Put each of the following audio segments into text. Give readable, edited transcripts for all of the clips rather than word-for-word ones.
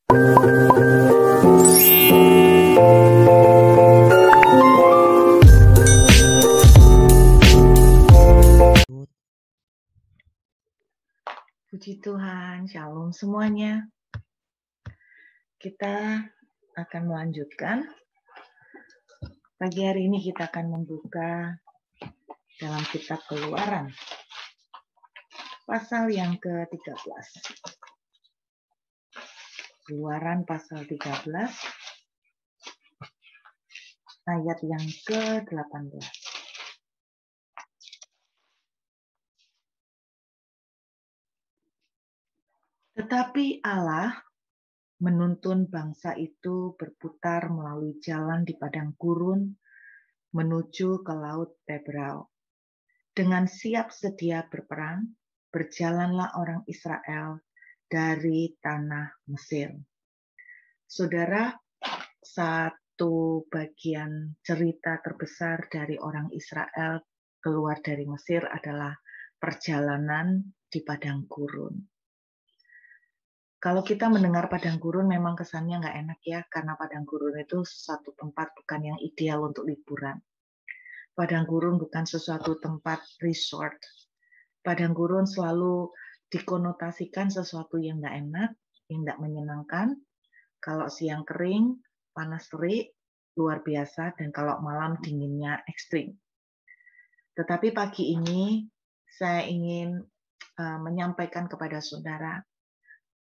Puji Tuhan, Shalom semuanya. Kita akan melanjutkan. Pagi hari ini kita akan membuka dalam kitab Keluaran, pasal yang ke-13. Keluaran pasal 13, ayat yang ke-18. Tetapi Allah menuntun bangsa itu berputar melalui jalan di padang gurun menuju ke laut Tebrau. Dengan siap sedia berperang, berjalanlah orang Israel dari tanah Mesir. Saudara, satu bagian cerita terbesar dari orang Israel keluar dari Mesir adalah perjalanan di padang gurun. Kalau kita mendengar padang gurun memang kesannya nggak enak ya, karena padang gurun itu suatu tempat bukan yang ideal untuk liburan. Padang gurun bukan sesuatu tempat resort. Padang gurun selalu dikonotasikan sesuatu yang nggak enak, yang nggak menyenangkan. Kalau siang kering, panas terik, luar biasa, dan kalau malam dinginnya ekstrim. Tetapi pagi ini saya ingin menyampaikan kepada saudara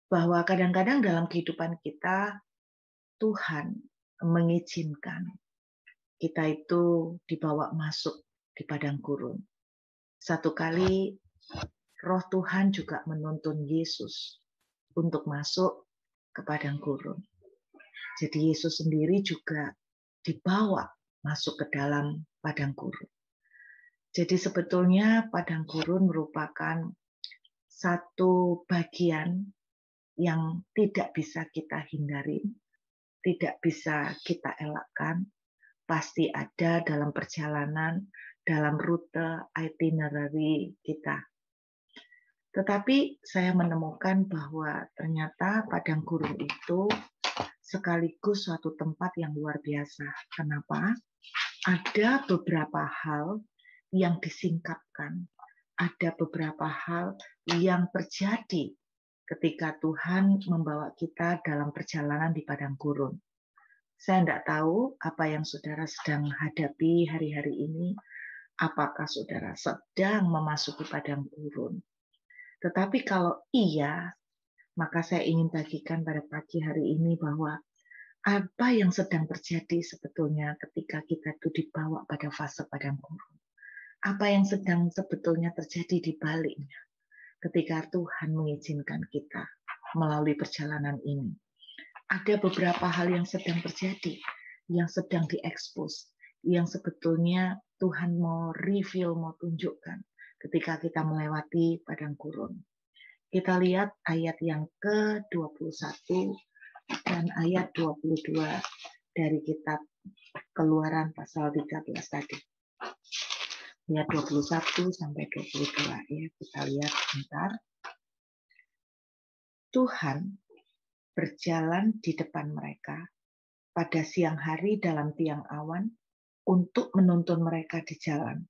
bahwa kadang-kadang dalam kehidupan kita, Tuhan mengizinkan kita itu dibawa masuk di padang gurun. Satu kali Roh Tuhan juga menuntun Yesus untuk masuk ke padang gurun. Jadi Yesus sendiri juga dibawa masuk ke dalam padang gurun. Jadi sebetulnya padang gurun merupakan satu bagian yang tidak bisa kita hindari, tidak bisa kita elakkan, pasti ada dalam perjalanan, dalam rute itinerary kita. Tetapi saya menemukan bahwa ternyata padang gurun itu sekaligus suatu tempat yang luar biasa. Kenapa? Ada beberapa hal yang disingkapkan, ada beberapa hal yang terjadi ketika Tuhan membawa kita dalam perjalanan di padang gurun. Saya tidak tahu apa yang saudara sedang hadapi hari-hari ini, apakah saudara sedang memasuki padang gurun. Tetapi kalau iya, maka saya ingin bagikan pada pagi hari ini bahwa apa yang sedang terjadi sebetulnya ketika kita itu dibawa pada fase padang gurun. Apa yang sedang sebetulnya terjadi di baliknya ketika Tuhan mengizinkan kita melalui perjalanan ini. Ada beberapa hal yang sedang terjadi, yang sedang diekspos, yang sebetulnya Tuhan mau reveal, mau tunjukkan ketika kita melewati padang gurun. Kita lihat ayat yang ke-21 dan ayat 22 dari kitab Keluaran pasal 13 tadi. Ayat 21 sampai 22 ya, kita lihat sebentar. Tuhan berjalan di depan mereka pada siang hari dalam tiang awan untuk menuntun mereka di jalan,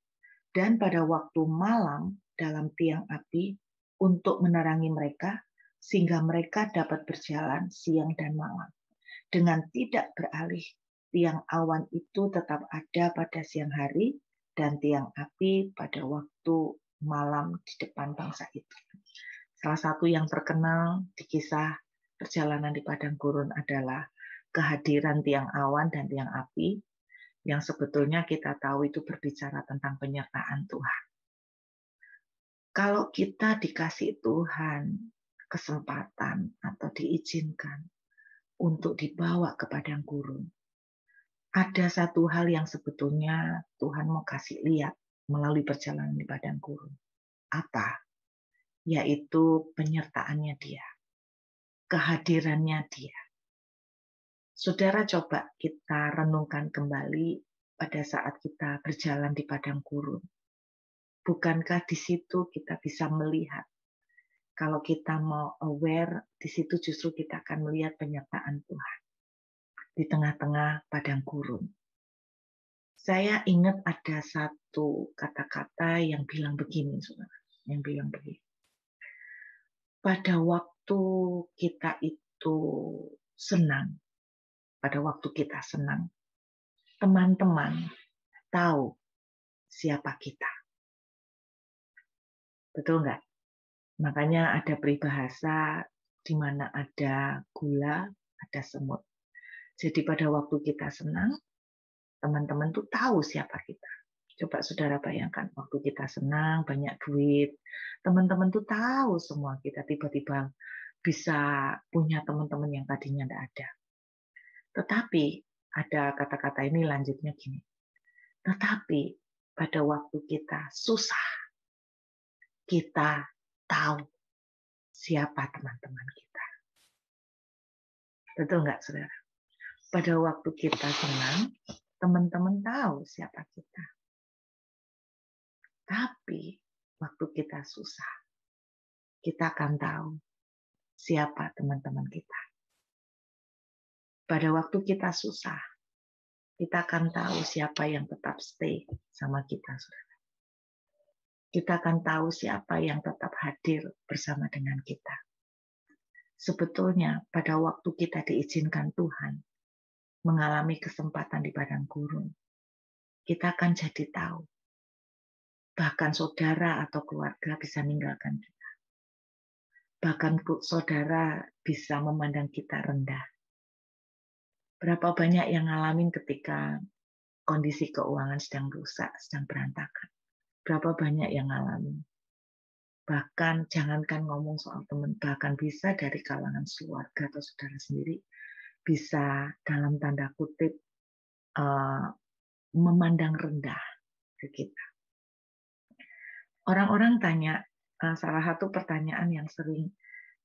dan pada waktu malam dalam tiang api untuk menerangi mereka, sehingga mereka dapat berjalan siang dan malam. Dengan tidak beralih, tiang awan itu tetap ada pada siang hari, dan tiang api pada waktu malam di depan bangsa itu. Salah satu yang terkenal di kisah perjalanan di padang gurun adalah kehadiran tiang awan dan tiang api, yang sebetulnya kita tahu itu berbicara tentang penyertaan Tuhan. Kalau kita dikasih Tuhan kesempatan atau diizinkan untuk dibawa ke padang gurun, ada satu hal yang sebetulnya Tuhan mau kasih lihat melalui perjalanan di padang gurun. Apa? Yaitu penyertaannya Dia, kehadirannya Dia. Saudara, coba kita renungkan kembali pada saat kita berjalan di padang gurun. Bukankah di situ kita bisa melihat Kalau kita mau aware, di situ justru kita akan melihat penyertaan Tuhan di tengah-tengah padang gurun. Saya ingat ada satu kata-kata yang bilang begini, saudara. Yang bilang begini. Pada waktu kita itu senang, pada waktu kita senang, teman-teman tahu siapa kita. Betul nggak? Makanya ada peribahasa di mana ada gula, ada semut. Jadi pada waktu kita senang, teman-teman tuh tahu siapa kita. Coba saudara bayangkan, waktu kita senang, banyak duit, teman-teman tuh tahu semua kita tiba-tiba bisa punya teman-teman yang tadinya tidak ada. Tetapi ada kata-kata ini lanjutnya gini. Tetapi pada waktu kita susah, kita tahu siapa teman-teman kita. Betul nggak, saudara? Pada waktu kita senang, teman-teman tahu siapa kita. Tapi waktu kita susah, kita akan tahu siapa teman-teman kita. Pada waktu kita susah, kita akan tahu siapa yang tetap stay sama kita, saudara. Kita akan tahu siapa yang tetap hadir bersama dengan kita. Sebetulnya pada waktu kita diizinkan Tuhan mengalami kesempatan di padang gurun, kita akan jadi tahu. Bahkan saudara atau keluarga bisa meninggalkan kita. Bahkan saudara bisa memandang kita rendah. Berapa banyak yang ngalamin ketika kondisi keuangan sedang rusak, sedang berantakan. Berapa banyak yang ngalamin. Bahkan jangankan ngomong soal teman, bahkan bisa dari kalangan keluarga atau saudara sendiri, bisa dalam tanda kutip memandang rendah ke kita. Orang-orang tanya, salah satu pertanyaan yang sering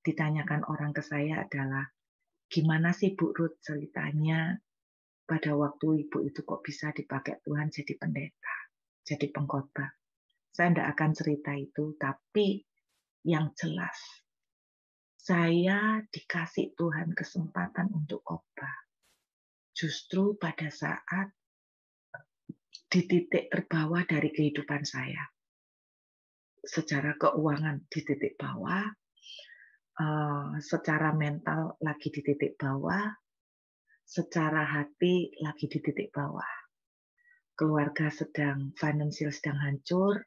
ditanyakan orang ke saya adalah, gimana sih Bu Ruth ceritanya pada waktu Ibu itu kok bisa dipakai Tuhan jadi pendeta, jadi pengkhotbah. Saya tidak akan cerita itu, tapi yang jelas, saya dikasih Tuhan kesempatan untuk khotbah. Justru pada saat di titik terbawah dari kehidupan saya. Secara keuangan di titik bawah, secara mental lagi di titik bawah, secara hati lagi di titik bawah. Keluarga financial sedang hancur,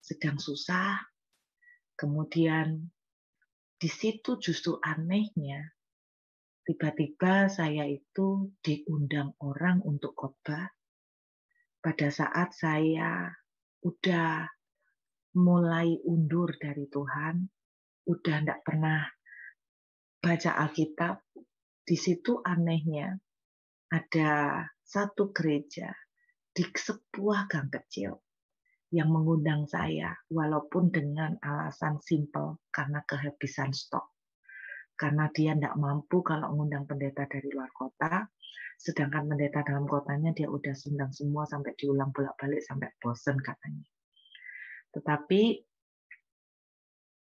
sedang susah. Kemudian di situ justru anehnya, tiba-tiba saya itu diundang orang untuk khotbah pada saat saya udah mulai undur dari Tuhan, udah tidak pernah baca Alkitab. Di situ anehnya ada satu gereja di sebuah gang kecil yang mengundang saya, walaupun dengan alasan simpel karena kehabisan stok. Karena dia tidak mampu kalau mengundang pendeta dari luar kota, sedangkan pendeta dalam kotanya dia udah undang semua sampai diulang bolak-balik sampai bosen katanya. Tetapi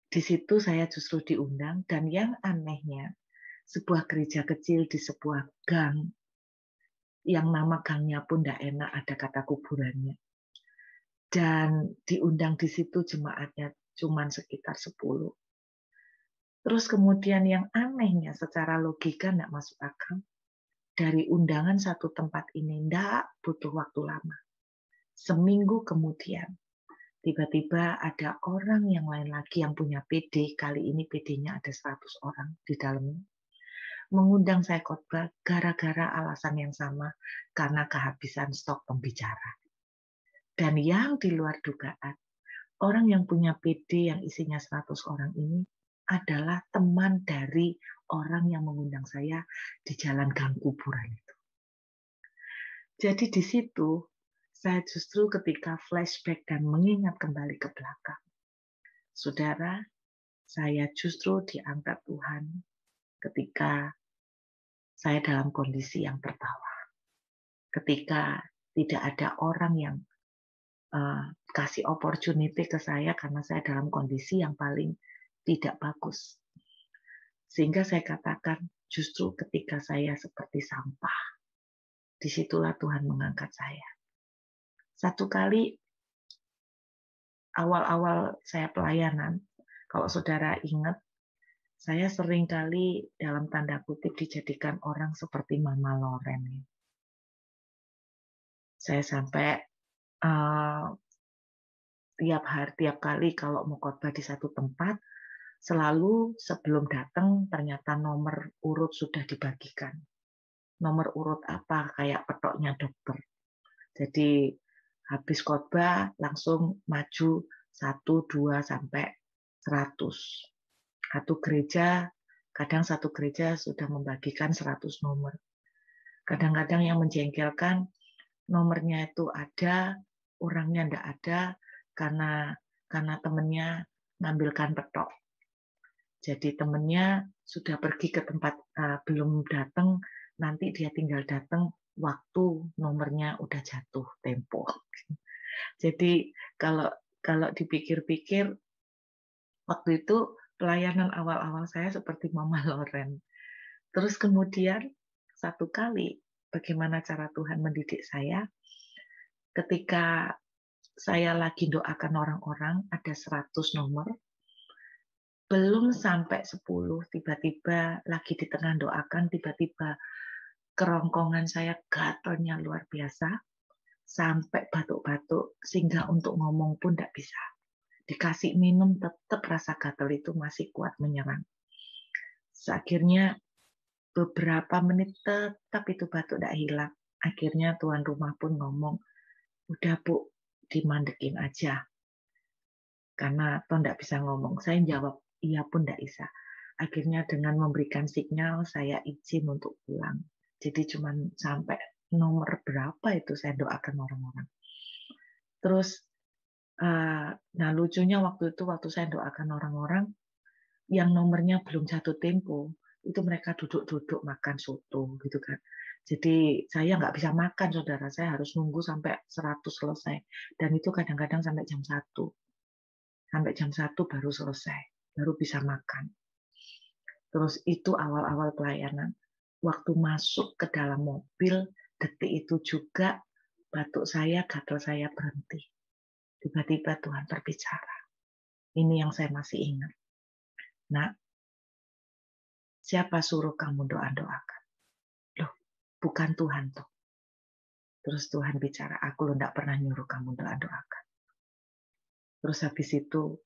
di situ saya justru diundang, dan yang anehnya, sebuah gereja kecil di sebuah gang, yang nama gangnya pun tidak enak, ada kata kuburannya. Dan diundang di situ jemaatnya cuma sekitar 10. Terus kemudian yang anehnya secara logika tidak masuk akal, dari undangan satu tempat ini tidak butuh waktu lama. Seminggu kemudian, tiba-tiba ada orang yang lain lagi yang punya PD, kali ini PD-nya ada 100 orang di dalamnya, mengundang saya khotbah gara-gara alasan yang sama, karena kehabisan stok pembicara. Dan yang di luar dugaan, orang yang punya PD yang isinya 100 orang ini adalah teman dari orang yang mengundang saya di jalan gang kuburan itu. Jadi di situ, saya justru ketika flashback dan mengingat kembali ke belakang, saudara, saya justru diangkat Tuhan ketika saya dalam kondisi yang terbawah. Ketika tidak ada orang yang kasih opportunity ke saya karena saya dalam kondisi yang paling tidak bagus. Sehingga saya katakan, justru ketika saya seperti sampah, disitulah Tuhan mengangkat saya. Satu kali awal-awal saya pelayanan, kalau saudara ingat, saya sering kali dalam tanda kutip dijadikan orang seperti Mama Loren. Saya sampai tiap kali kalau mau khotbah di satu tempat, selalu sebelum datang ternyata nomor urut sudah dibagikan. Nomor urut apa? Kayak petoknya dokter. Jadi habis khotbah langsung maju 1, 2 sampai 100. Kadang satu gereja sudah membagikan 100 nomor. Kadang-kadang yang menjengkelkan, nomornya itu ada, orangnya enggak ada, karena temannya ngambilkan petok. Jadi temannya sudah pergi ke tempat belum datang, nanti dia tinggal datang waktu nomornya udah jatuh tempo. Jadi kalau dipikir-pikir, waktu itu pelayanan awal-awal saya seperti Mama Loren. Terus kemudian satu kali, bagaimana cara Tuhan mendidik saya, ketika saya lagi doakan orang-orang, ada 100 nomor, belum sampai 10, tiba-tiba lagi di tengah doakan, tiba-tiba kerongkongan saya gatalnya luar biasa, sampai batuk-batuk, sehingga untuk ngomong pun tidak bisa. Dikasih minum, tetap rasa gatal itu masih kuat menyerang. Akhirnya beberapa menit tetap itu batuk tidak hilang. Akhirnya tuan rumah pun ngomong, udah Bu, dimandekin aja. Karena toh tidak bisa ngomong. Saya jawab, iya pun tidak bisa. Akhirnya dengan memberikan sinyal, saya izin untuk pulang. Jadi cuma sampai nomor berapa itu saya doakan orang-orang. Terus, nah lucunya waktu saya doakan orang-orang, yang nomornya belum jatuh tempo, itu mereka duduk-duduk makan soto gitu kan. Jadi saya nggak bisa makan, saudara. Saya harus nunggu sampai 100 selesai. Dan itu kadang-kadang sampai jam 1. Sampai jam 1 baru selesai, baru bisa makan. Terus itu awal-awal pelayanan. Waktu masuk ke dalam mobil, detik itu juga batuk saya, gatal saya berhenti. Tiba-tiba Tuhan berbicara. Ini yang saya masih ingat. Nah, siapa suruh kamu doa-doakan? Loh, bukan Tuhan toh. Terus Tuhan bicara, aku lo enggak pernah nyuruh kamu doa-doakan. Terus habis itu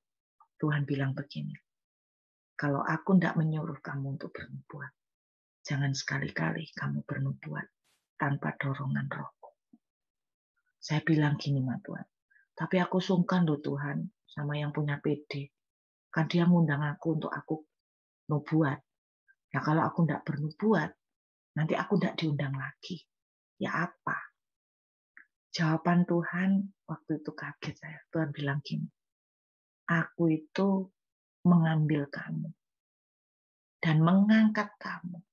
Tuhan bilang begini, kalau aku enggak menyuruh kamu untuk bernubuat, jangan sekali-kali kamu bernubuat tanpa dorongan rohku. Saya bilang gini, Ma Tuhan, tapi aku sungkan loh Tuhan sama yang punya PD. Kan dia ngundang aku untuk aku nubuat. Nah kalau aku enggak bernubuat, nanti aku enggak diundang lagi. Ya apa? Jawaban Tuhan waktu itu kaget saya. Tuhan bilang gini, aku itu mengambil kamu dan mengangkat kamu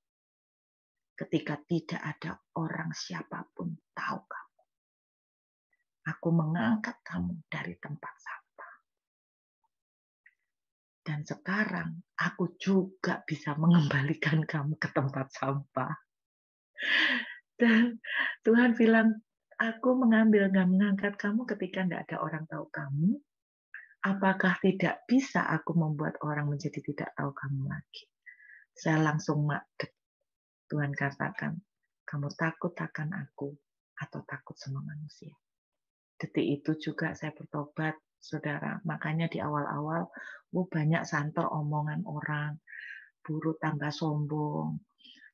ketika tidak ada orang siapapun tahu kamu. Aku mengangkat kamu dari tempat sampah. Dan sekarang aku juga bisa mengembalikan kamu ke tempat sampah. Dan Tuhan bilang, aku mengangkat kamu ketika tidak ada orang tahu kamu. Apakah tidak bisa aku membuat orang menjadi tidak tahu kamu lagi? Saya langsung madep. Tuhan katakan, kamu takut akan aku atau takut sama manusia? Detik itu juga saya bertobat, saudara. Makanya di awal-awal, banyak santer omongan orang, buru tambah sombong,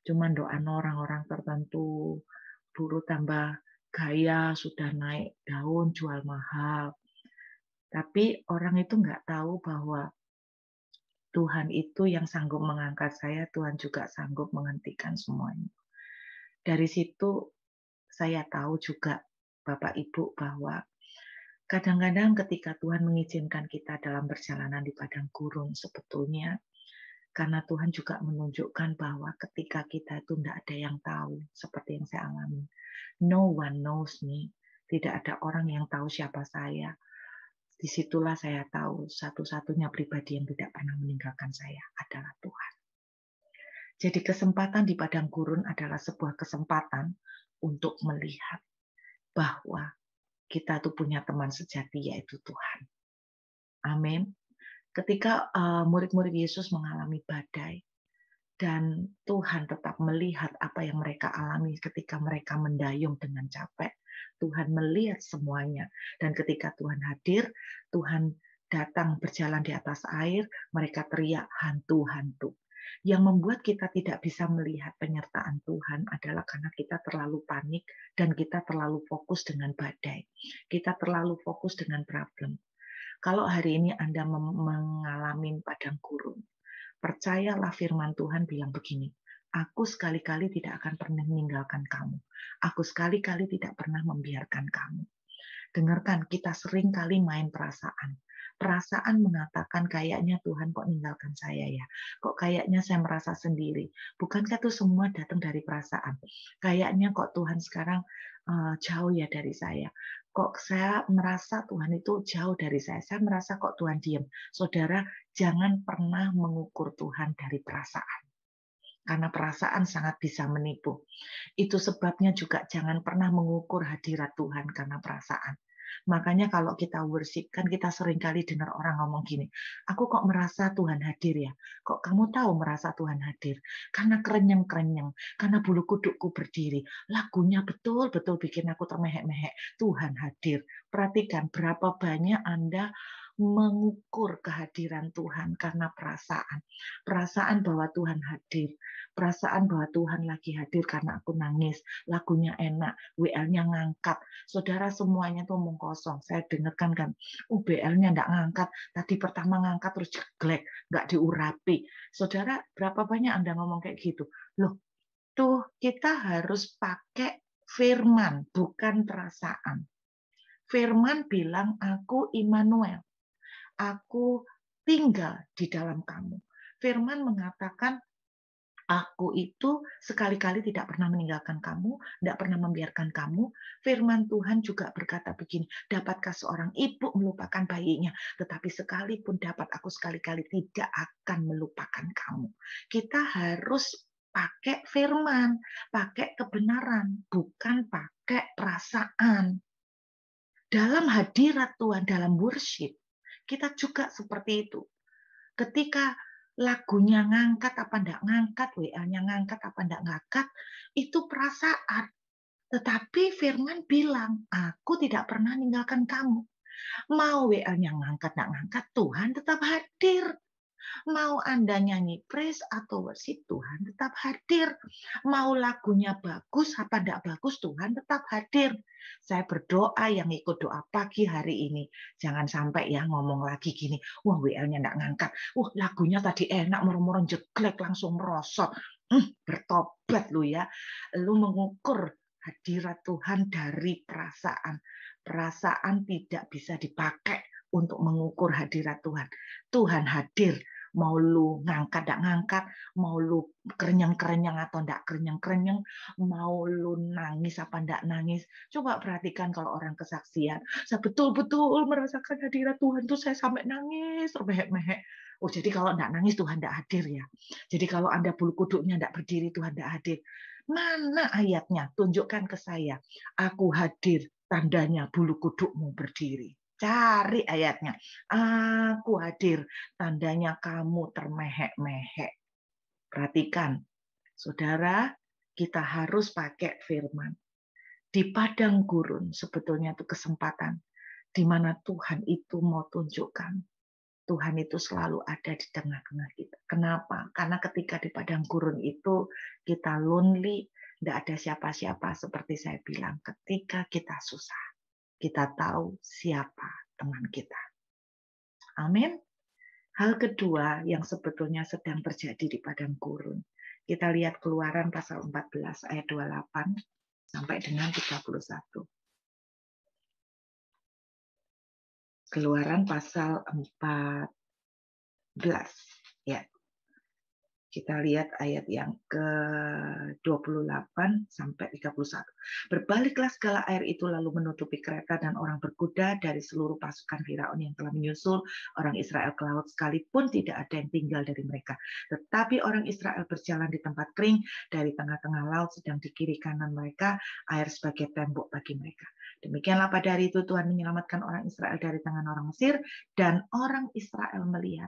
cuman doa orang-orang tertentu, buru tambah gaya, sudah naik daun, jual mahal. Tapi orang itu nggak tahu bahwa Tuhan itu yang sanggup mengangkat saya, Tuhan juga sanggup menghentikan semuanya. Dari situ saya tahu juga, Bapak Ibu, bahwa kadang-kadang ketika Tuhan mengizinkan kita dalam perjalanan di padang gurun, sebetulnya karena Tuhan juga menunjukkan bahwa ketika kita itu tidak ada yang tahu, seperti yang saya alami. No one knows me. Tidak ada orang yang tahu siapa saya. Disitulah saya tahu satu-satunya pribadi yang tidak pernah meninggalkan saya adalah Tuhan. Jadi kesempatan di padang gurun adalah sebuah kesempatan untuk melihat bahwa kita tuh punya teman sejati yaitu Tuhan. Amin. Ketika murid-murid Yesus mengalami badai dan Tuhan tetap melihat apa yang mereka alami ketika mereka mendayung dengan capek, Tuhan melihat semuanya. Dan ketika Tuhan hadir, Tuhan datang berjalan di atas air, mereka teriak hantu-hantu. Yang membuat kita tidak bisa melihat penyertaan Tuhan adalah karena kita terlalu panik dan kita terlalu fokus dengan badai. Kita terlalu fokus dengan problem. Kalau hari ini Anda mengalami padang gurun, percayalah firman Tuhan bilang begini, aku sekali-kali tidak akan pernah meninggalkan kamu. Aku sekali-kali tidak pernah membiarkan kamu. Dengarkan, kita sering kali main perasaan. Perasaan mengatakan kayaknya Tuhan kok ninggalkan saya ya. Kok kayaknya saya merasa sendiri. Bukankah itu semua datang dari perasaan? Kayaknya kok Tuhan sekarang jauh ya dari saya. Kok saya merasa Tuhan itu jauh dari saya. Saya merasa kok Tuhan diam. Saudara, jangan pernah mengukur Tuhan dari perasaan. Karena perasaan sangat bisa menipu. Itu sebabnya juga jangan pernah mengukur hadirat Tuhan karena perasaan. Makanya kalau kita worship, kan kita sering kali dengar orang ngomong gini, aku kok merasa Tuhan hadir ya? Kok kamu tahu merasa Tuhan hadir? Karena kerenyeng-kerenyeng, karena bulu kudukku berdiri. Lagunya betul-betul bikin aku termehek-mehek. Tuhan hadir. Perhatikan berapa banyak Anda mengukur kehadiran Tuhan karena perasaan. Perasaan bahwa Tuhan hadir. Perasaan bahwa Tuhan lagi hadir karena aku nangis. Lagunya enak, WL-nya ngangkat. Saudara semuanya tuh omong kosong. Saya dengarkan kan, UBL-nya enggak ngangkat. Tadi pertama ngangkat terus jeglek, enggak diurapi. Saudara, berapa banyak Anda ngomong kayak gitu? Loh, tuh kita harus pakai firman, bukan perasaan. Firman bilang, aku Immanuel. Aku tinggal di dalam kamu. Firman mengatakan, aku itu sekali-kali tidak pernah meninggalkan kamu, tidak pernah membiarkan kamu. Firman Tuhan juga berkata begini, dapatkah seorang ibu melupakan bayinya, tetapi sekalipun dapat aku sekali-kali tidak akan melupakan kamu. Kita harus pakai firman, pakai kebenaran, bukan pakai perasaan. Dalam hadirat Tuhan, dalam worship, kita juga seperti itu. Ketika lagunya ngangkat apa enggak ngangkat, WA-nya ngangkat apa enggak ngangkat, itu perasaan. Tetapi firman bilang, aku tidak pernah meninggalkan kamu. Mau WA-nya ngangkat enggak ngangkat, Tuhan tetap hadir. Mau Anda nyanyi praise atau worship, Tuhan tetap hadir. Mau lagunya bagus apa enggak bagus, Tuhan tetap hadir. Saya berdoa yang ikut doa pagi hari ini. Jangan sampai ya ngomong lagi gini, wah WL-nya enggak ngangkat. Wah lagunya tadi enak, murmur jeglek langsung merosot. Bertobat lu ya. Lu mengukur hadirat Tuhan dari perasaan. Perasaan tidak bisa dipakai untuk mengukur hadirat Tuhan. Tuhan hadir. Mau lu ngangkat enggak ngangkat, mau lu kerenyang-kerenyang atau enggak kerenyang-kerenyang, mau lu nangis apa enggak nangis. Coba perhatikan kalau orang kesaksian, saya betul-betul merasakan hadirat Tuhan tuh saya sampai nangis termehek-mehek. Oh, jadi kalau enggak nangis Tuhan enggak hadir ya. Jadi kalau Anda bulu kuduknya enggak berdiri Tuhan enggak hadir. Mana ayatnya? Tunjukkan ke saya. Aku hadir, tandanya bulu kudukmu berdiri. Cari ayatnya. Aku hadir, tandanya kamu termehek-mehek. Perhatikan, saudara, kita harus pakai firman. Di padang gurun sebetulnya itu kesempatan di mana Tuhan itu mau tunjukkan. Tuhan itu selalu ada di tengah-tengah kita. Kenapa? Karena ketika di padang gurun itu kita lonely, tidak ada siapa-siapa seperti saya bilang. Ketika kita susah, kita tahu siapa teman kita. Amin. Hal kedua yang sebetulnya sedang terjadi di padang gurun. Kita lihat Keluaran pasal 14 ayat 28 sampai dengan 31. Keluaran pasal 14 ya. Kita lihat ayat yang ke-28 sampai 31. Berbaliklah segala air itu lalu menutupi kereta dan orang berkuda dari seluruh pasukan Firaun yang telah menyusul orang Israel ke laut, sekalipun tidak ada yang tinggal dari mereka. Tetapi orang Israel berjalan di tempat kering, dari tengah-tengah laut, sedang di kiri kanan mereka air sebagai tembok bagi mereka. Demikianlah pada hari itu Tuhan menyelamatkan orang Israel dari tangan orang Mesir, dan orang Israel melihat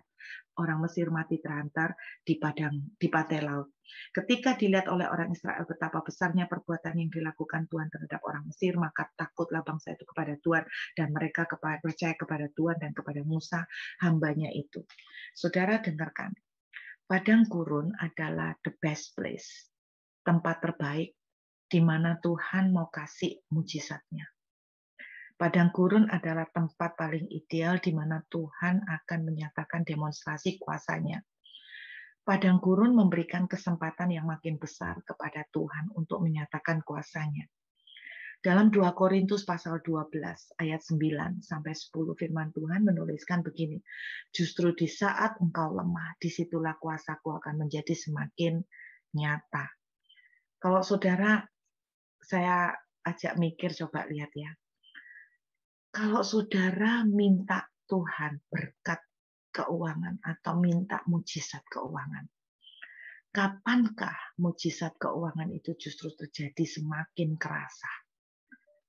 orang Mesir mati terhantar di pantai laut. Ketika dilihat oleh orang Israel betapa besarnya perbuatan yang dilakukan Tuhan terhadap orang Mesir, maka takutlah bangsa itu kepada Tuhan, dan mereka percaya kepada Tuhan dan kepada Musa, hambanya itu. Saudara dengarkan, padang gurun adalah the best place, tempat terbaik di mana Tuhan mau kasih mujizatnya. Padang gurun adalah tempat paling ideal di mana Tuhan akan menyatakan demonstrasi kuasa-Nya. Padang gurun memberikan kesempatan yang makin besar kepada Tuhan untuk menyatakan kuasa-Nya. Dalam 2 Korintus pasal 12 ayat 9 sampai 10 firman Tuhan menuliskan begini, justru di saat engkau lemah, disitulah kuasa-Ku akan menjadi semakin nyata. Kalau saudara, saya ajak mikir, coba lihat ya. Kalau saudara minta Tuhan berkat keuangan atau minta mujizat keuangan, kapankah mujizat keuangan itu justru terjadi semakin kerasa?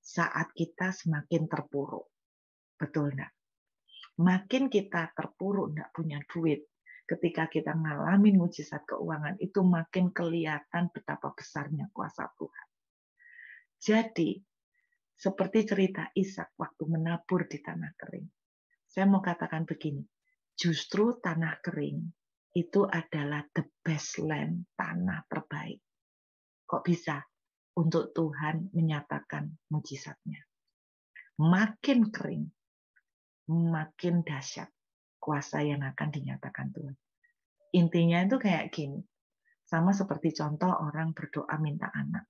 Saat kita semakin terpuruk. Betul enggak? Makin kita terpuruk, enggak punya duit, ketika kita ngalamin mujizat keuangan, itu makin kelihatan betapa besarnya kuasa Tuhan. Jadi, seperti cerita Ishak waktu menabur di tanah kering. Saya mau katakan begini, justru tanah kering itu adalah the best land, tanah terbaik. Kok bisa? Untuk Tuhan menyatakan mujizatnya. Makin kering, makin dahsyat kuasa yang akan dinyatakan Tuhan. Intinya itu kayak gini, sama seperti contoh orang berdoa minta anak.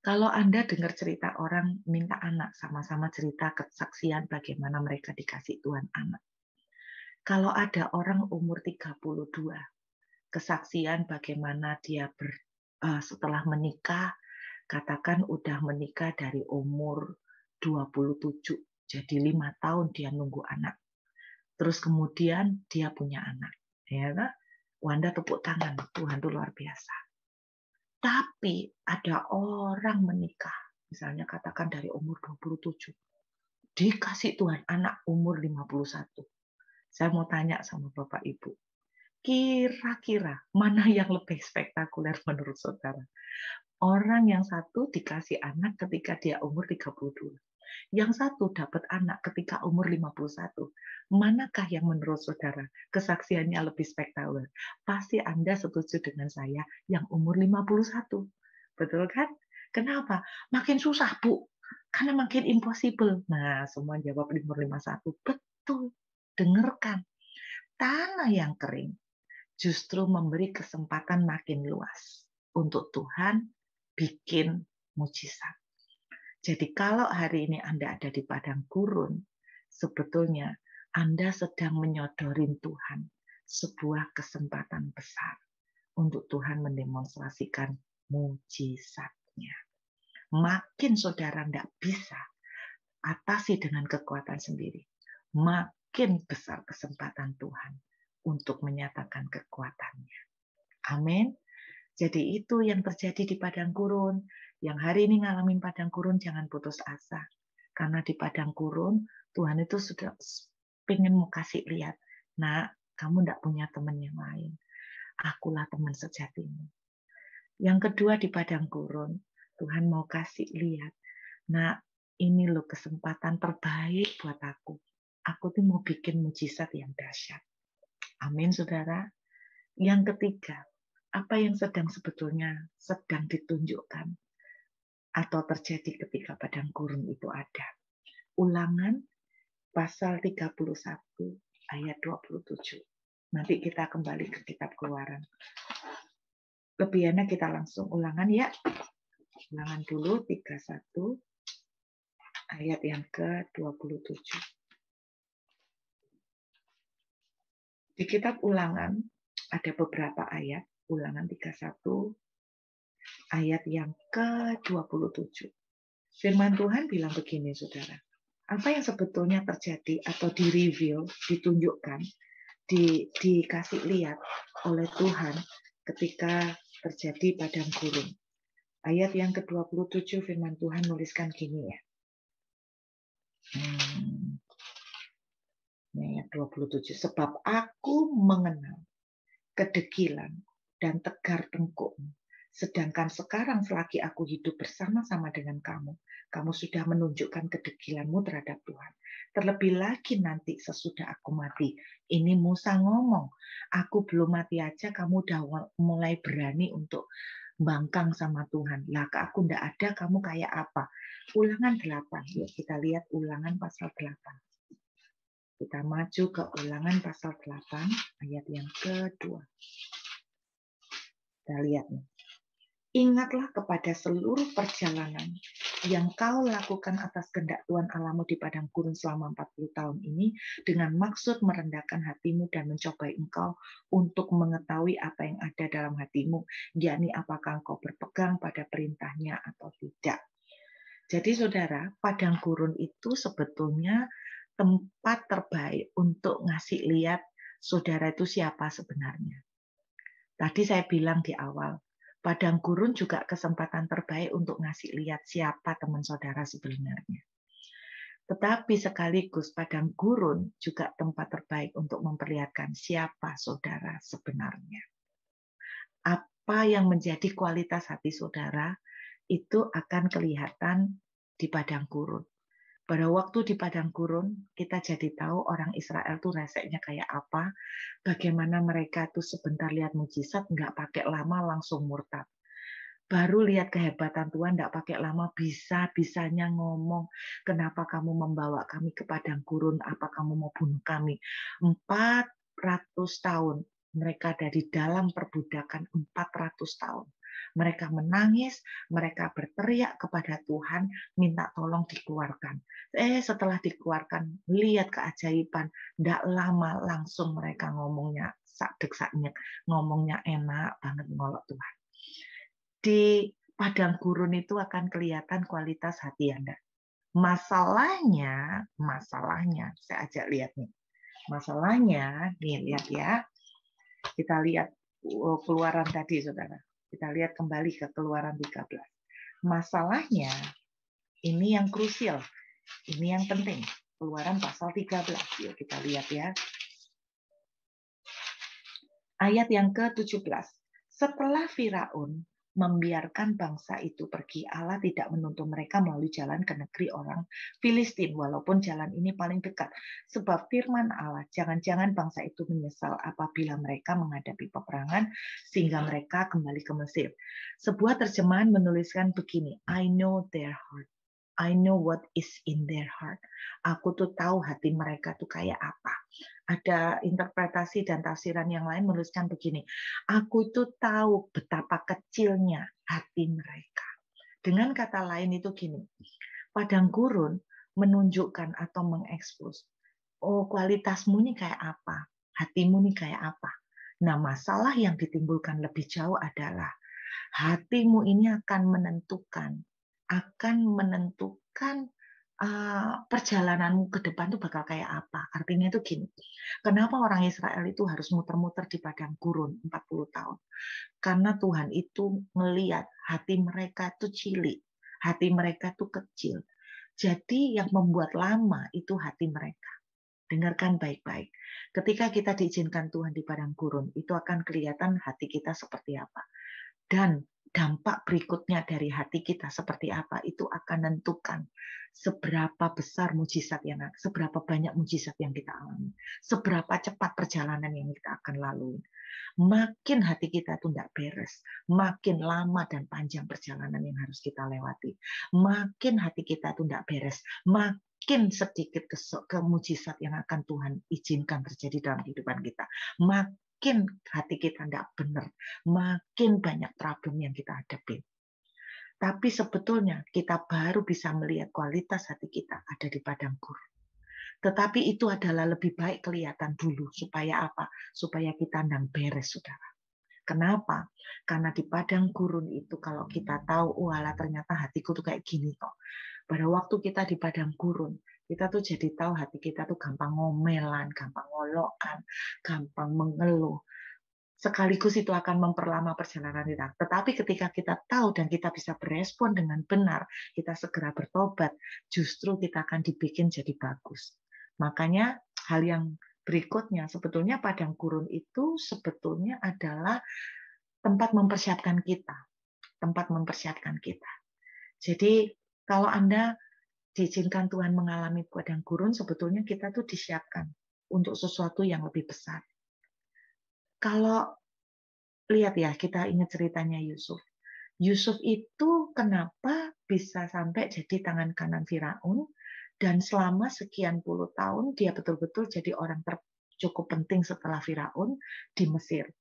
Kalau Anda dengar cerita orang minta anak, sama-sama cerita kesaksian bagaimana mereka dikasih Tuhan anak. Kalau ada orang umur 32, kesaksian bagaimana dia setelah menikah, katakan udah menikah dari umur 27, jadi 5 tahun dia nunggu anak. Terus kemudian dia punya anak. Ya, Wanda tepuk tangan, Tuhan itu luar biasa. Tapi ada orang menikah, misalnya katakan dari umur 27, dikasih Tuhan anak umur 51. Saya mau tanya sama Bapak Ibu, kira-kira mana yang lebih spektakuler menurut saudara? Orang yang satu dikasih anak ketika dia umur 32. Yang satu dapat anak ketika umur 51. Manakah yang menurut saudara kesaksiannya lebih spektakuler? Pasti Anda setuju dengan saya yang umur 51. Betul kan? Kenapa? Makin susah, Bu. Karena makin impossible. Nah, semua jawab umur 51. Betul. Dengarkan. Tanah yang kering justru memberi kesempatan makin luas untuk Tuhan bikin mujizat. Jadi kalau hari ini Anda ada di padang gurun, sebetulnya Anda sedang menyodorin Tuhan sebuah kesempatan besar untuk Tuhan mendemonstrasikan mujizatnya. Makin saudara tidak bisa atasi dengan kekuatan sendiri, makin besar kesempatan Tuhan untuk menyatakan kekuatannya. Amin. Jadi itu yang terjadi di padang gurun. Yang hari ini ngalamin padang gurun, jangan putus asa. Karena di padang gurun, Tuhan itu sudah pengen mau kasih lihat. Nah, kamu tidak punya teman yang lain. Akulah teman sejatimu. Yang kedua di padang gurun, Tuhan mau kasih lihat. Nah, ini loh kesempatan terbaik buat aku. Aku tuh mau bikin mujizat yang dahsyat. Amin, saudara. Yang ketiga, apa yang sebetulnya sedang ditunjukkan atau terjadi ketika padang gurun itu ada. Ulangan pasal 31 ayat 27. Nanti kita kembali ke kitab Keluaran. Lebih enak kita langsung ulangan ya. Ulangan dulu 31 ayat yang ke-27. Di kitab Ulangan ada beberapa ayat, Ulangan 31, ayat yang ke-27. Firman Tuhan bilang begini, saudara. Apa yang sebetulnya terjadi atau di-reveal, ditunjukkan, dikasih lihat oleh Tuhan ketika terjadi padang gurun. Ayat yang ke-27 firman Tuhan nuliskan gini ya. Ayat 27. Sebab aku mengenal kedegilan dan tegar tengkukmu. Sedangkan sekarang selagi aku hidup bersama-sama dengan kamu, kamu sudah menunjukkan kedegilanmu terhadap Tuhan. Terlebih lagi nanti sesudah aku mati. Ini Musa ngomong, aku belum mati aja kamu udah mulai berani untuk bangkang sama Tuhan. Lah aku ndak ada, kamu kayak apa? Ulangan 8. Yuk kita lihat Ulangan pasal 8. Kita maju ke Ulangan pasal 8 ayat yang kedua. Kita lihat nih. Ingatlah kepada seluruh perjalanan yang kau lakukan atas kehendak Tuhan Allahmu di padang gurun selama 40 tahun ini dengan maksud merendahkan hatimu dan mencobai engkau untuk mengetahui apa yang ada dalam hatimu, yakni apakah engkau berpegang pada perintahnya atau tidak. Jadi saudara, padang gurun itu sebetulnya tempat terbaik untuk ngasih lihat saudara itu siapa sebenarnya. Tadi saya bilang di awal, padang gurun juga kesempatan terbaik untuk ngasih lihat siapa teman saudara sebenarnya. Tetapi sekaligus padang gurun juga tempat terbaik untuk memperlihatkan siapa saudara sebenarnya. Apa yang menjadi kualitas hati saudara itu akan kelihatan di padang gurun. Pada waktu di padang gurun, kita jadi tahu orang Israel tuh reseknya kayak apa, bagaimana mereka tuh sebentar lihat mujizat, nggak pakai lama langsung murtad. Baru lihat kehebatan Tuhan, nggak pakai lama, bisa-bisanya ngomong, kenapa kamu membawa kami ke padang gurun, apa kamu mau bunuh kami. 400 tahun, mereka dari dalam perbudakan 400 tahun. Mereka menangis, mereka berteriak kepada Tuhan, minta tolong dikeluarkan. Setelah dikeluarkan, lihat keajaiban, tidak lama langsung mereka ngomongnya sak-dek-saknyek, ngomongnya enak banget ngolok Tuhan. Di padang gurun itu akan kelihatan kualitas hati Anda. Masalahnya, saya ajak lihat nih. Masalahnya, nih lihat ya. Kita lihat Keluaran tadi, saudara. Kita lihat kembali ke Keluaran 13. Masalahnya, ini yang krusial. Ini yang penting. Keluaran pasal 13. Yuk kita lihat ya. Ayat yang ke-17. Setelah Firaun membiarkan bangsa itu pergi, Allah tidak menuntun mereka melalui jalan ke negeri orang Filistin, walaupun jalan ini paling dekat. Sebab firman Allah, jangan-jangan bangsa itu menyesal apabila mereka menghadapi peperangan, sehingga mereka kembali ke Mesir. Sebuah terjemahan menuliskan begini, I know their heart. I know what is in their heart. Aku tuh tahu hati mereka tuh kayak apa. Ada interpretasi dan tafsiran yang lain menuliskan begini. Aku itu tahu betapa kecilnya hati mereka. Dengan kata lain itu gini. Padang gurun menunjukkan atau mengekspos. Oh, kualitasmu ini kayak apa? Hatimu ini kayak apa? Nah, masalah yang ditimbulkan lebih jauh adalah hatimu ini akan menentukan perjalananmu ke depan itu bakal kayak apa. Artinya itu gini, kenapa orang Israel itu harus muter-muter di padang gurun 40 tahun? Karena Tuhan itu melihat hati mereka itu cilik, hati mereka itu kecil. Jadi yang membuat lama itu hati mereka. Dengarkan baik-baik. Ketika kita diizinkan Tuhan di padang gurun, itu akan kelihatan hati kita seperti apa. Dan dampak berikutnya dari hati kita seperti apa itu akan menentukan seberapa besar mujizat seberapa banyak mujizat yang kita alami, seberapa cepat perjalanan yang kita akan lalui. Makin hati kita itu tidak beres, makin lama dan panjang perjalanan yang harus kita lewati. Makin hati kita itu tidak beres, makin sedikit kemujizat yang akan Tuhan izinkan terjadi dalam kehidupan kita. Makin hati kita tidak benar, makin banyak problem yang kita hadapi. Tapi sebetulnya kita baru bisa melihat kualitas hati kita ada di padang gurun. Tetapi itu adalah lebih baik kelihatan dulu. Supaya apa? Supaya kita ndang beres, saudara. Kenapa? Karena di padang gurun itu kalau kita tahu, walah ternyata hatiku tuh kayak gini toh. Pada waktu kita di padang gurun, kita tuh jadi tahu hati kita tuh gampang ngomelan, gampang ngolokkan, gampang mengeluh. Sekaligus itu akan memperlama perjalanan kita. Tetapi ketika kita tahu dan kita bisa berespon dengan benar, kita segera bertobat, justru kita akan dibikin jadi bagus. Makanya hal yang berikutnya, sebetulnya padang gurun itu sebetulnya adalah tempat mempersiapkan kita. Tempat mempersiapkan kita. Jadi kalau Anda diizinkan Tuhan mengalami padang gurun, sebetulnya kita tuh disiapkan untuk sesuatu yang lebih besar. Kalau lihat ya, kita ingat ceritanya Yusuf. Yusuf itu kenapa bisa sampai jadi tangan kanan Firaun, dan selama sekian puluh tahun dia betul-betul jadi orang cukup penting setelah Firaun di Mesir.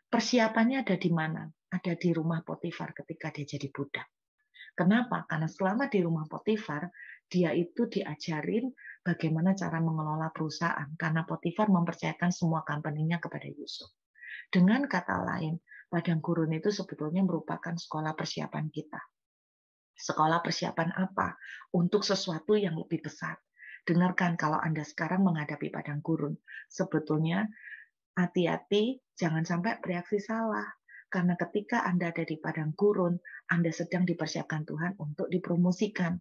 Persiapannya ada di mana? Ada di rumah Potifar ketika dia jadi budak. Kenapa? Karena selama di rumah Potifar, dia itu diajarin bagaimana cara mengelola perusahaan. Karena Potifar mempercayakan semua company-nya kepada Yusuf. Dengan kata lain, padang gurun itu sebetulnya merupakan sekolah persiapan kita. Sekolah persiapan apa? Untuk sesuatu yang lebih besar. Dengarkan kalau Anda sekarang menghadapi padang gurun. Sebetulnya hati-hati, jangan sampai bereaksi salah. Karena ketika Anda ada di padang gurun, Anda sedang dipersiapkan Tuhan untuk dipromosikan.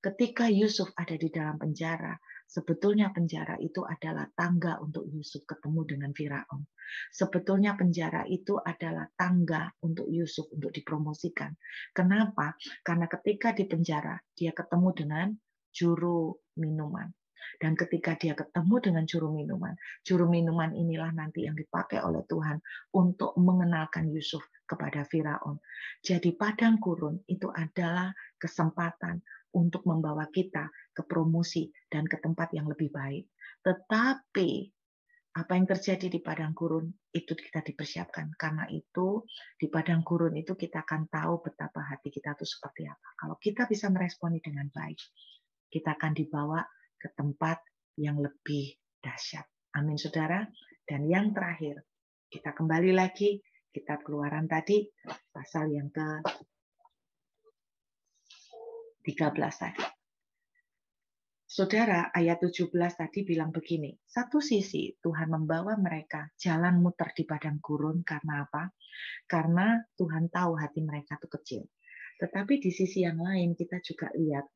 Ketika Yusuf ada di dalam penjara, sebetulnya penjara itu adalah tangga untuk Yusuf ketemu dengan Firaun. Sebetulnya penjara itu adalah tangga untuk Yusuf untuk dipromosikan. Kenapa? Karena ketika di penjara, dia ketemu dengan juru minuman. Dan ketika dia ketemu dengan juru minuman inilah nanti yang dipakai oleh Tuhan untuk mengenalkan Yusuf kepada Firaun. Jadi padang gurun itu adalah kesempatan untuk membawa kita ke promosi dan ke tempat yang lebih baik. Tetapi apa yang terjadi di padang gurun itu kita dipersiapkan. Karena itu di padang gurun itu kita akan tahu betapa hati kita itu seperti apa. Kalau kita bisa meresponi dengan baik, kita akan dibawa ke tempat yang lebih dahsyat. Amin, saudara. Dan yang terakhir, kita kembali lagi kitab Keluaran tadi, pasal yang ke-13 tadi. Saudara, ayat 17 tadi bilang begini, satu sisi Tuhan membawa mereka jalan muter di padang gurun karena apa? Karena Tuhan tahu hati mereka itu kecil. Tetapi di sisi yang lain kita juga lihat,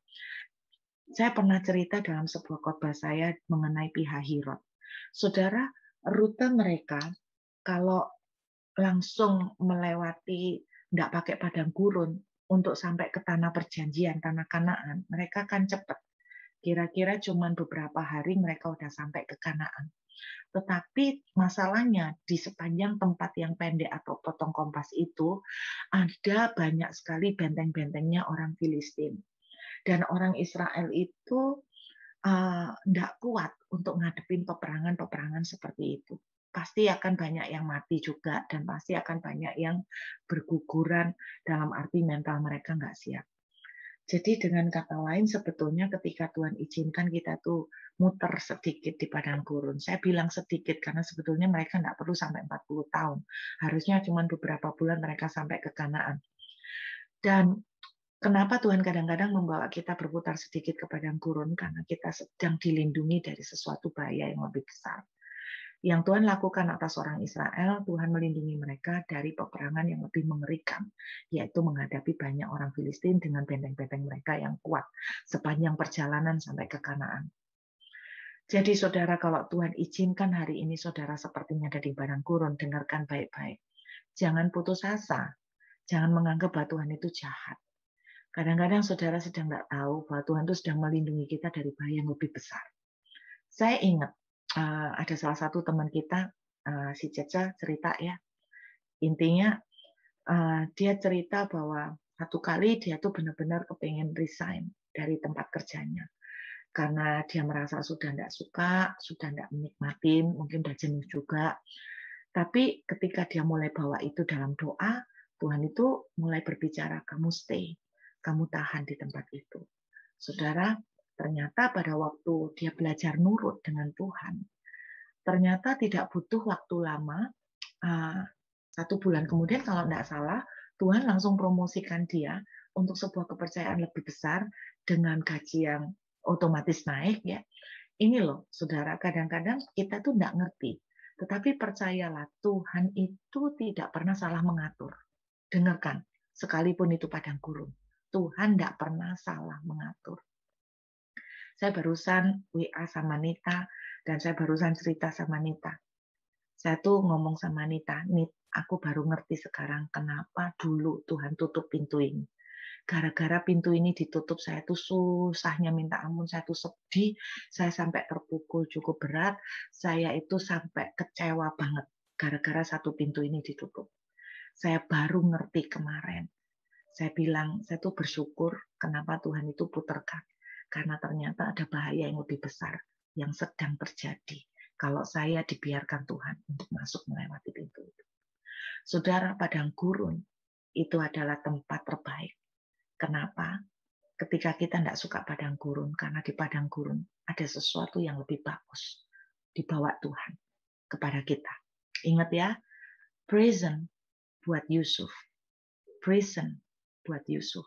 saya pernah cerita dalam sebuah khotbah saya mengenai Pihahirot. Saudara, rute mereka kalau langsung melewati, tidak pakai padang gurun, untuk sampai ke tanah perjanjian, tanah Kanaan, mereka kan cepat. Kira-kira cuma beberapa hari mereka udah sampai ke Kanaan. Tetapi masalahnya di sepanjang tempat yang pendek atau potong kompas itu, ada banyak sekali benteng-bentengnya orang Filistin. Dan orang Israel itu tidak kuat untuk ngadepin peperangan-peperangan seperti itu. Pasti akan banyak yang mati juga, dan pasti akan banyak yang berguguran dalam arti mental mereka nggak siap. Jadi dengan kata lain, sebetulnya ketika Tuhan izinkan kita tuh muter sedikit di padang gurun. Saya bilang sedikit karena sebetulnya mereka nggak perlu sampai 40 tahun. Harusnya cuma beberapa bulan mereka sampai ke Kanaan. Dan kenapa Tuhan kadang-kadang membawa kita berputar sedikit ke padang gurun? Karena kita sedang dilindungi dari sesuatu bahaya yang lebih besar. Yang Tuhan lakukan atas orang Israel, Tuhan melindungi mereka dari peperangan yang lebih mengerikan, yaitu menghadapi banyak orang Filistin dengan benteng-benteng mereka yang kuat sepanjang perjalanan sampai ke Kanaan. Jadi saudara, kalau Tuhan izinkan hari ini saudara sepertinya ada di padang gurun, dengarkan baik-baik. Jangan putus asa, jangan menganggap bahwa Tuhan itu jahat. Kadang-kadang saudara sedang nggak tahu bahwa Tuhan itu sedang melindungi kita dari bahaya yang lebih besar. Saya ingat ada salah satu teman kita, si Ceca cerita ya. Intinya dia cerita bahwa satu kali dia tuh benar-benar kepengen resign dari tempat kerjanya. Karena dia merasa sudah tidak suka, sudah tidak menikmati, mungkin sudah jenuh juga. Tapi ketika dia mulai bawa itu dalam doa, Tuhan itu mulai berbicara, kamu stay, kamu tahan di tempat itu. Saudara, Ternyata pada waktu dia belajar nurut dengan Tuhan, ternyata tidak butuh waktu lama, 1 bulan kemudian kalau tidak salah, Tuhan langsung promosikan dia untuk sebuah kepercayaan lebih besar dengan gaji yang otomatis naik ya. Ini loh, saudara, kadang-kadang kita tuh tidak ngerti. Tetapi percayalah, Tuhan itu tidak pernah salah mengatur. Dengarkan, sekalipun itu padang gurun. Tuhan tidak pernah salah mengatur. Saya barusan WA sama Nita, dan saya barusan cerita sama Nita. Saya tuh ngomong sama Nita, Nit, aku baru ngerti sekarang kenapa dulu Tuhan tutup pintu ini. Gara-gara pintu ini ditutup, saya tuh susahnya minta ampun, saya tuh sedih, saya sampai terpukul cukup berat, saya itu sampai kecewa banget gara-gara satu pintu ini ditutup. Saya baru ngerti kemarin. Saya bilang, saya tuh bersyukur kenapa Tuhan itu putarkan. Karena ternyata ada bahaya yang lebih besar yang sedang terjadi kalau saya dibiarkan Tuhan untuk masuk melewati pintu itu. Saudara, padang gurun itu adalah tempat terbaik. Kenapa? Ketika kita tidak suka padang gurun, karena di padang gurun ada sesuatu yang lebih bagus dibawa Tuhan kepada kita. Ingat ya, prison buat Yusuf, prison buat Yusuf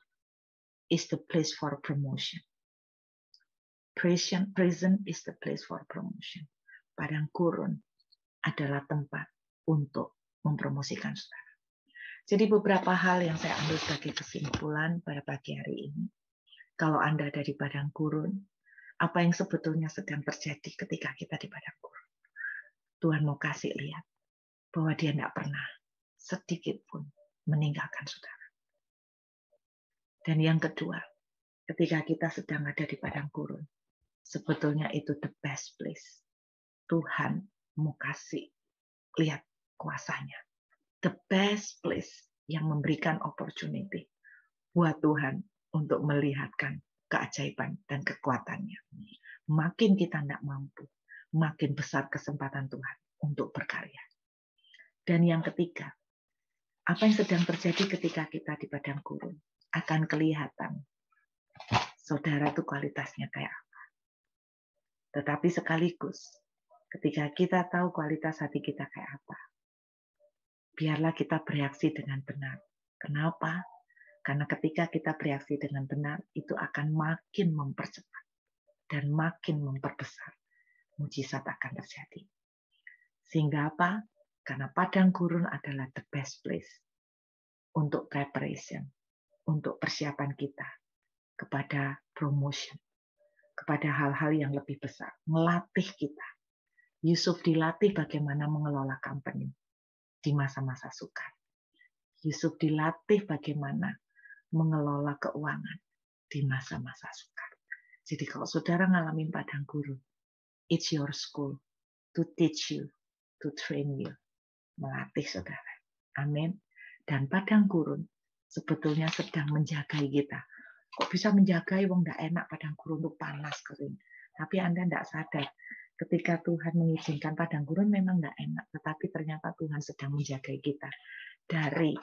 is the place for promotion. Prison is the place for promotion. Padang gurun adalah tempat untuk mempromosikan saudara. Jadi beberapa hal yang saya ambil sebagai kesimpulan pada pagi hari ini. Kalau Anda ada di padang gurun, apa yang sebetulnya sedang terjadi ketika kita di padang gurun? Tuhan mau kasih lihat bahwa Dia tidak pernah sedikit pun meninggalkan saudara. Dan yang kedua, ketika kita sedang ada di padang gurun, sebetulnya itu the best place. Tuhan mau kasih lihat kuasanya. The best place yang memberikan opportunity buat Tuhan untuk melihatkan keajaiban dan kekuatannya. Makin kita tidak mampu, makin besar kesempatan Tuhan untuk berkarya. Dan yang ketiga, apa yang sedang terjadi ketika kita di padang gurun akan kelihatan. Saudara itu kualitasnya kayak apa. Tetapi sekaligus, ketika kita tahu kualitas hati kita kayak apa, biarlah kita bereaksi dengan benar. Kenapa? Karena ketika kita bereaksi dengan benar, itu akan makin mempercepat dan makin memperbesar. Mujizat akan terjadi. Sehingga apa? Karena padang gurun adalah the best place untuk preparation, untuk persiapan kita kepada promotion, kepada hal-hal yang lebih besar. Melatih kita. Yusuf dilatih bagaimana mengelola company di masa-masa sukar. Yusuf dilatih bagaimana mengelola keuangan di masa-masa sukar. Jadi kalau saudara ngalamin padang gurun, it's your school to teach you, to train you, melatih saudara. Amin. Dan padang gurun sebetulnya sedang menjagai kita. Kok bisa menjagai, wong nggak enak padang gurun itu panas kering. Tapi Anda nggak sadar, ketika Tuhan mengizinkan padang gurun memang nggak enak, tetapi ternyata Tuhan sedang menjagai kita dari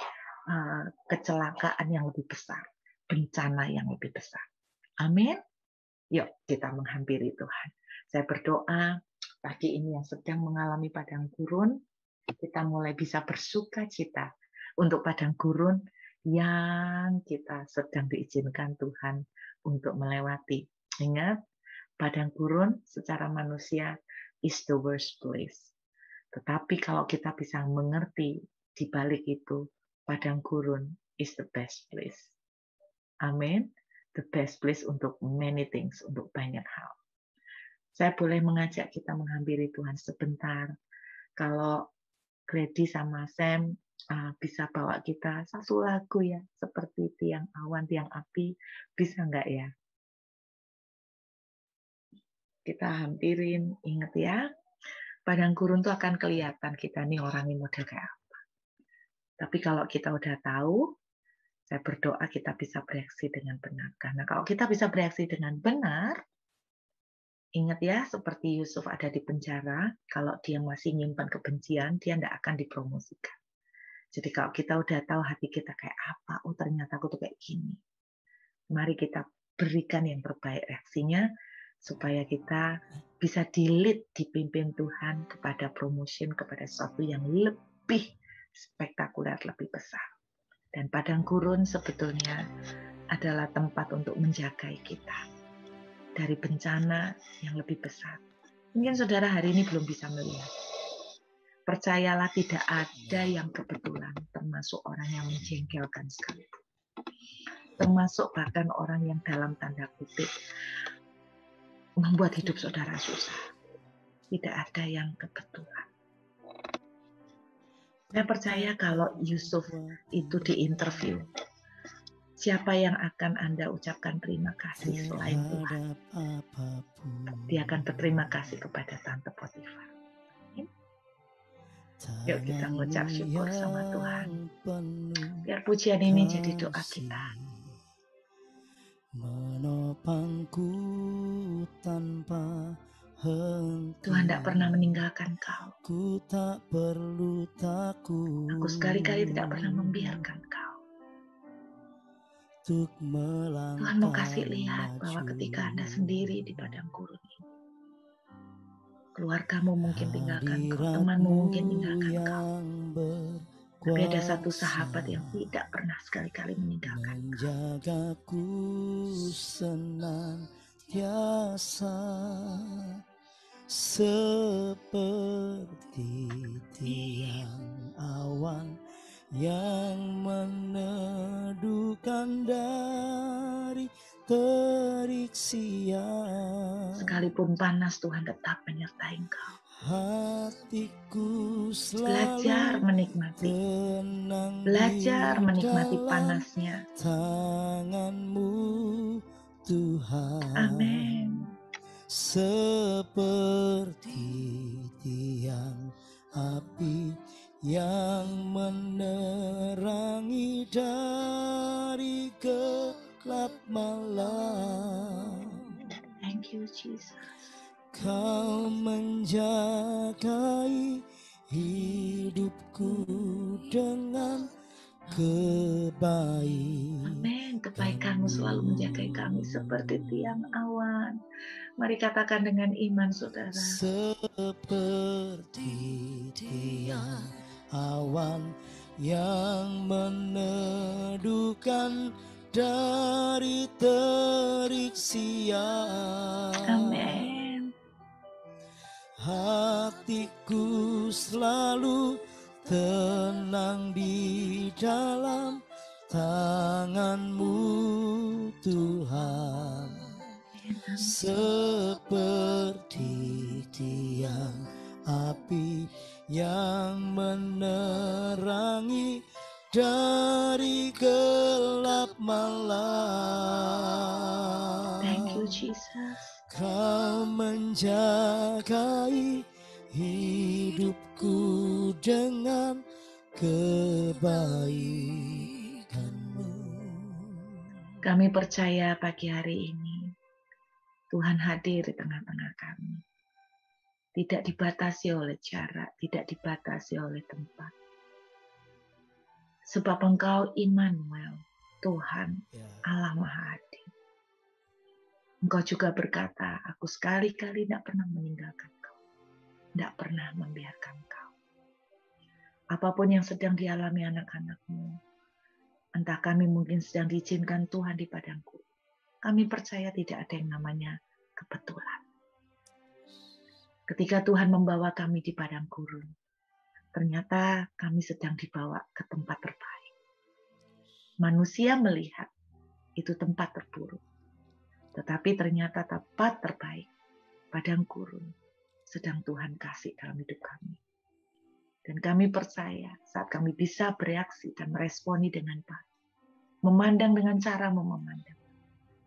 kecelakaan yang lebih besar, bencana yang lebih besar. Amin. Yuk kita menghampiri Tuhan. Saya berdoa pagi ini yang sedang mengalami padang gurun, kita mulai bisa bersuka cita untuk padang gurun yang kita sedang diizinkan Tuhan untuk melewati. Ingat, padang gurun secara manusia is the worst place. Tetapi kalau kita bisa mengerti di balik itu, padang gurun is the best place. Amin. The best place untuk many things, untuk banyak hal. Saya boleh mengajak kita menghampiri Tuhan sebentar. Kalau Grady sama Sam bisa bawa kita satu lagu ya, seperti tiang awan, tiang api, bisa nggak ya? Kita hampirin, ingat ya, padang gurun tuh akan kelihatan kita nih orangnya model kayak apa. Tapi kalau kita udah tahu, saya berdoa kita bisa bereaksi dengan benar. Karena kalau kita bisa bereaksi dengan benar, ingat ya, seperti Yusuf ada di penjara, kalau dia masih nyimpan kebencian, dia tidak akan dipromosikan. Jadi kalau kita udah tahu hati kita kayak apa, oh ternyata aku tuh kayak gini. Mari kita berikan yang terbaik reaksinya, supaya kita bisa dipimpin Tuhan kepada promotion, kepada sesuatu yang lebih spektakuler, lebih besar. Dan padang gurun sebetulnya adalah tempat untuk menjaga kita dari bencana yang lebih besar. Mungkin saudara hari ini belum bisa melihat. Percayalah, tidak ada yang kebetulan, termasuk orang yang menjengkelkan sekalipun. Termasuk bahkan orang yang dalam tanda kutip membuat hidup saudara susah. Tidak ada yang kebetulan. Saya percaya kalau Yusuf itu diinterview, siapa yang akan Anda ucapkan terima kasih selain Tuhan? Dia akan berterima kasih kepada Tante Potifar. Yuk kita mengucap syukur sama Tuhan. Biar pujian ini jadi doa kita. Menopangku tanpa henti. Tuhan tidak pernah meninggalkan kau. Ku tak perlu takut. Aku sekali-kali tidak pernah membiarkan kau. Tuhan mau kasih lihat bahwa ketika Anda sendiri di padang gurun ini, keluargamu mungkin tinggalkan kau, temanmu mungkin tinggalkan kau. Tapi ada satu sahabat yang tidak pernah sekali-kali meninggalkan kau. Menjagaku senantiasa seperti tiang awan yang meneduhkan dari terik siang. Sekalipun panas, Tuhan tetap menyertai engkau. Hatiku Belajar menikmati. Belajar menikmati panasnya. Tanganmu Tuhan. Amin. Seperti tiang api yang menerangi dari gelap malam. Thank you, Jesus. Kau menjagai hidupku dengan kebaikan. Amin. Kebaikanmu selalu menjagai kami seperti tiang awan. Mari katakan dengan iman, saudara. Seperti tiang awan yang meneduhkan dari terik siang. Amin. Hatiku selalu tenang di dalam tanganmu Tuhan. Seperti tiang api yang menerangi dari gelap malam. Thank you, Jesus. Kau menjagai hidupku dengan kebaikan-Mu. Kami percaya pagi hari ini Tuhan hadir di tengah-tengah kami. Tidak dibatasi oleh jarak, tidak dibatasi oleh tempat. Sebab Engkau Immanuel, Tuhan Allah Maha Adil. Engkau juga berkata, aku sekali-kali tidak pernah meninggalkan kau. Tidak pernah membiarkan kau. Apapun yang sedang dialami anak-anak-Mu, entah kami mungkin sedang diizinkan Tuhan di padang gurun, kami percaya tidak ada yang namanya kebetulan. Ketika Tuhan membawa kami di padang gurun, ternyata kami sedang dibawa ke tempat terbaik. Manusia melihat itu tempat terburuk. Tetapi ternyata tempat terbaik, padang gurun, sedang Tuhan kasih dalam hidup kami. Dan kami percaya saat kami bisa bereaksi dan meresponi dengan baik, memandang dengan cara memandang,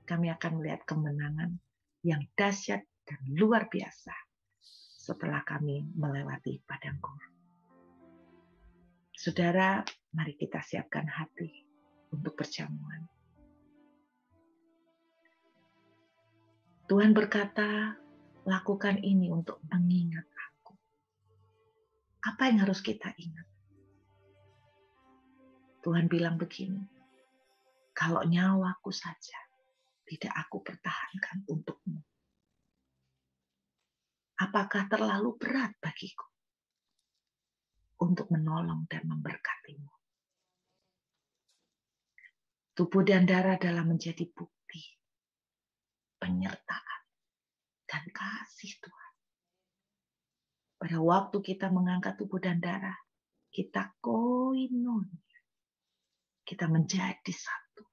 kami akan melihat kemenangan yang dahsyat dan luar biasa setelah kami melewati padang gurun. Saudara, mari kita siapkan hati untuk perjamuan. Tuhan berkata, lakukan ini untuk mengingat aku. Apa yang harus kita ingat? Tuhan bilang begini, kalau nyawaku saja tidak aku pertahankan untukmu? Apakah terlalu berat bagiku untuk menolong dan memberkatimu? Tubuh dan darah dalam menjadi bukti penyertaan dan kasih Tuhan. Pada waktu kita mengangkat tubuh dan darah, kita koinon. Kita menjadi satu.